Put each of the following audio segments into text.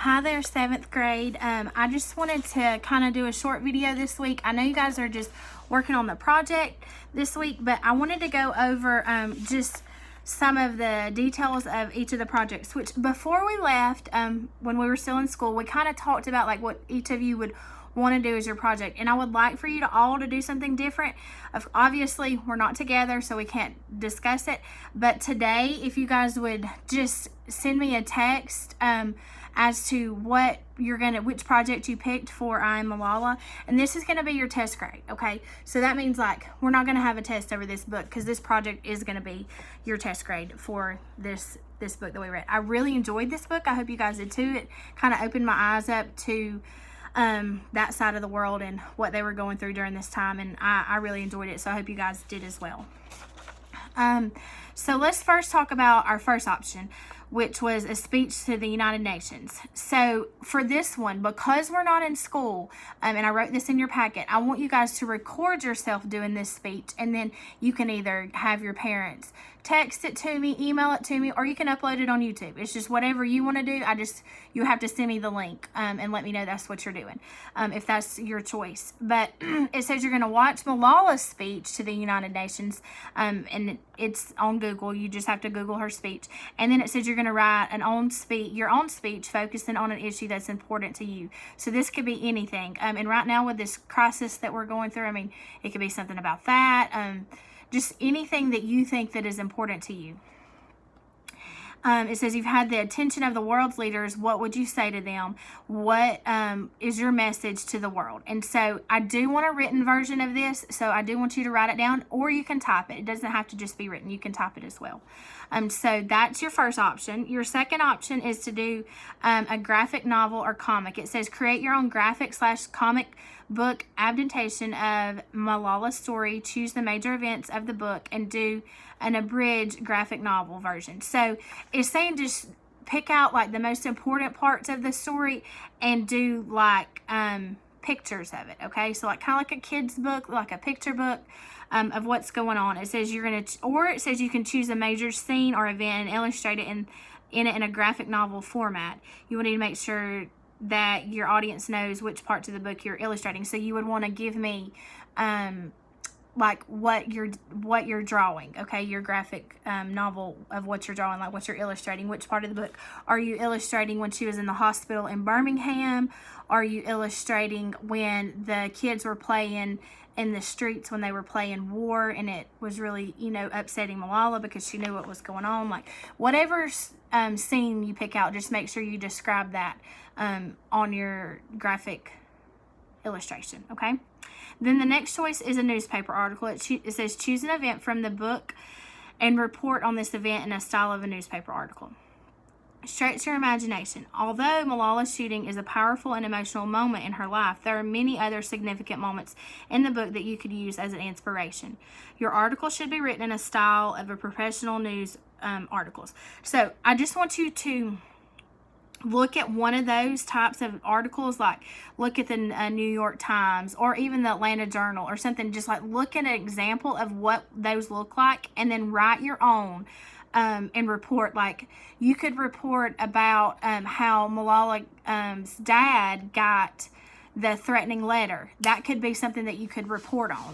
Hi there, 7th grade. I just wanted to kind of do a short video this week. I know you guys are just working on the project this week, but I wanted to go over just some of the details of each of the projects, which before we left, when we were still in school, we kind of talked about like what each of you would want to do as your project, and I would like for you to all to do something different. Obviously we're not together, so we can't discuss it, but today if you guys would just send me a text as to which project you picked for I Am Malala, and this is going to be your test grade. Okay, so that means like we're not going to have a test over this book because this project is going to be your test grade for this book that we read. I really enjoyed this book. I hope you guys did too. It kind of opened my eyes up to that side of the world and what they were going through during this time, and I really enjoyed it, so I hope you guys did as well. So let's first talk about our first option, which was a speech to the United Nations. So for this one, because we're not in school, and I wrote this in your packet, I want you guys to record yourself doing this speech, and then you can either have your parents text it to me, email it to me, or you can upload it on YouTube. It's just whatever you want to do. You have to send me the link and let me know that's what you're doing, if that's your choice. But it says you're going to watch Malala's speech to the United Nations, and it's on Google. You just have to Google her speech. And then it says you're going to write your own speech focusing on an issue that's important to you. So this could be anything. And right now with this crisis that we're going through, I mean, it could be something about that. Just anything that you think that is important to you. It says you've had the attention of the world's leaders. What would you say to them? What is your message to the world? And so I do want a written version of this, so I do want you to write it down, or you can type it. It doesn't have to just be written. You can type it as well. So that's your first option. Your second option is to do a graphic novel or comic. It says create your own graphic/comic book adaptation of Malala's story. Choose the major events of the book and do an abridged graphic novel version. So it's saying just pick out like the most important parts of the story and do like pictures of it. Okay, so like kind of like a kid's book, like a picture book of what's going on. It says it says you can choose a major scene or event and illustrate it in a graphic novel format. You will need to make sure that your audience knows which parts of the book you're illustrating. So you would want to give me like what you're drawing, okay, your graphic novel of what you're drawing, like what you're illustrating, which part of the book. Are you illustrating when she was in the hospital in Birmingham? Are you illustrating when the kids were playing in the streets when they were playing war and it was really, upsetting Malala because she knew what was going on? Like whatever scene you pick out, just make sure you describe that on your graphic illustration, okay? Then the next choice is a newspaper article. It says choose an event from the book and report on this event in a style of a newspaper article. Stretch your imagination. Although Malala's shooting is a powerful and emotional moment in her life, there are many other significant moments in the book that you could use as an inspiration. Your article should be written in a style of a professional news articles. So I just want you to look at one of those types of articles, like look at the New York Times or even the Atlanta Journal or something. Just like look at an example of what those look like and then write your own and report. Like you could report about how Malala's dad got the threatening letter. That could be something that you could report on,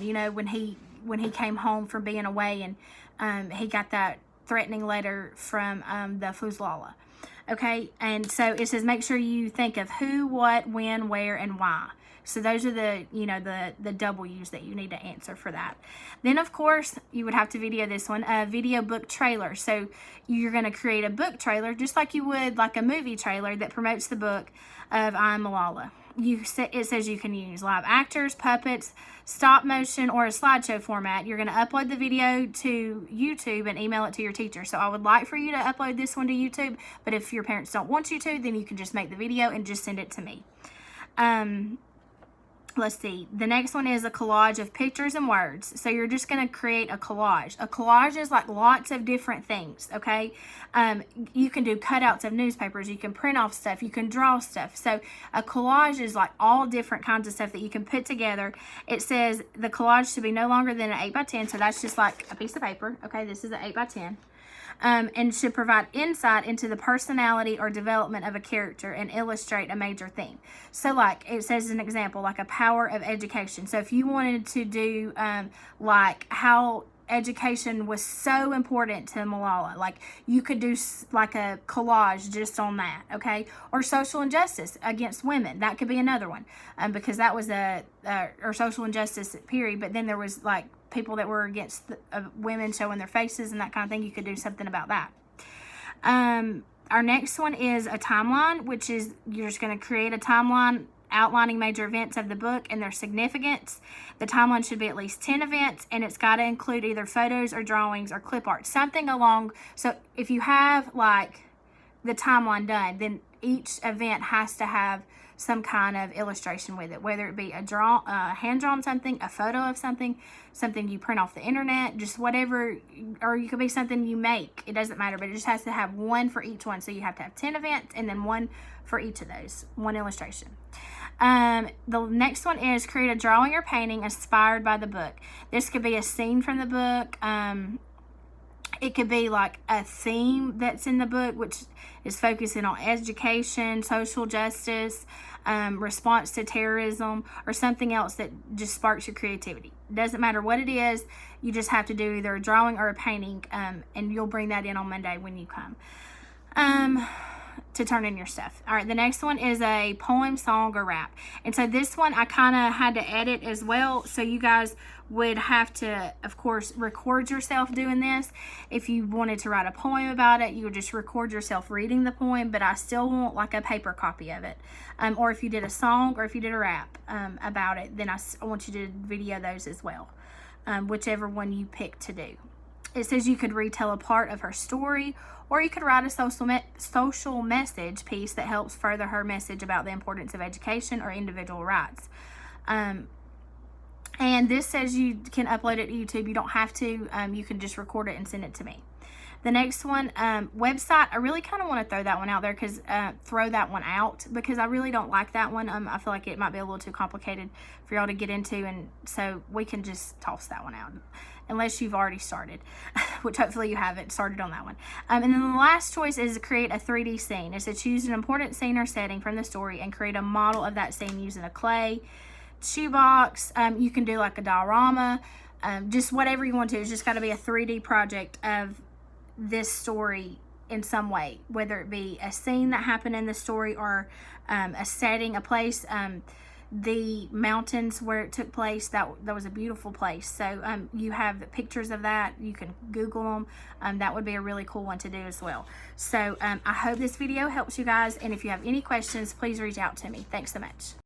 when he came home from being away and he got that threatening letter from the Fuzlala. Okay, and so it says make sure you think of who, what, when, where, and why. So those are the the W's that you need to answer for that. Then of course you would have to video this one, a video book trailer. So you're going to create a book trailer just like you would like a movie trailer that promotes the book of I Am Malala. It says you can use live actors, puppets, stop motion, or a slideshow format. You're going to upload the video to YouTube and email it to your teacher. So I would like for you to upload this one to YouTube, but if your parents don't want you to, then you can just make the video and just send it to me. Let's see. The next one is a collage of pictures and words. So you're just going to create a collage. A collage is like lots of different things, okay? You can do cutouts of newspapers. You can print off stuff. You can draw stuff. So a collage is like all different kinds of stuff that you can put together. It says the collage should be no longer than an 8x10. So that's just like a piece of paper. Okay, this is an 8x10. and should provide insight into the personality or development of a character and illustrate a major theme. So like it says an example, like a power of education. So if you wanted to do like how education was so important to Malala, like you could do like a collage just on that, okay? Or social injustice against women, that could be another one, because that was or social injustice period, but then there was like people that were against women showing their faces and that kind of thing. You could do something about that. Our next one is a timeline, which is you're just going to create a timeline outlining major events of the book and their significance. The timeline should be at least 10 events, and it's got to include either photos or drawings or clip art, something along. So if you have like the timeline done, then each event has to have some kind of illustration with it, whether it be a hand-drawn something, a photo of something, something you print off the internet, just whatever, or you could be something you make. It doesn't matter, but it just has to have one for each one. So you have to have 10 events and then one for each of those, one illustration. The next one is create a drawing or painting inspired by the book. This could be a scene from the book. It could be like a theme that's in the book, which is focusing on education, social justice, response to terrorism, or something else that just sparks your creativity. It doesn't matter what it is. You just have to do either a drawing or a painting, and you'll bring that in on Monday when you come to turn in your stuff. All right, the next one is a poem, song, or rap. And so this one I kind of had to edit as well. So you guys would have to, of course, record yourself doing this. If you wanted to write a poem about it, you would just record yourself reading the poem, but I still want like a paper copy of it. Or if you did a song or if you did a rap about it, then I want you to video those as well, whichever one you pick to do. It says you could retell a part of her story, or you could write a social message piece that helps further her message about the importance of education or individual rights. And this says you can upload it to YouTube. You don't have to. You can just record it and send it to me. The next one, website. I really kind of want to throw that one out there because I really don't like that one. I feel like it might be a little too complicated for y'all to get into, and so we can just toss that one out unless you've already started, which hopefully you haven't started on that one. And then the last choice is to create a 3D scene. It's to choose an important scene or setting from the story and create a model of that scene using a clay shoebox. You can do like a diorama, just whatever you want to. It's just got to be a 3D project of this story in some way, whether it be a scene that happened in the story or a setting, a place, the mountains where it took place. That was a beautiful place. So you have pictures of that. You can Google them. That would be a really cool one to do as well. So I hope this video helps you guys, and if you have any questions, please reach out to me. Thanks so much.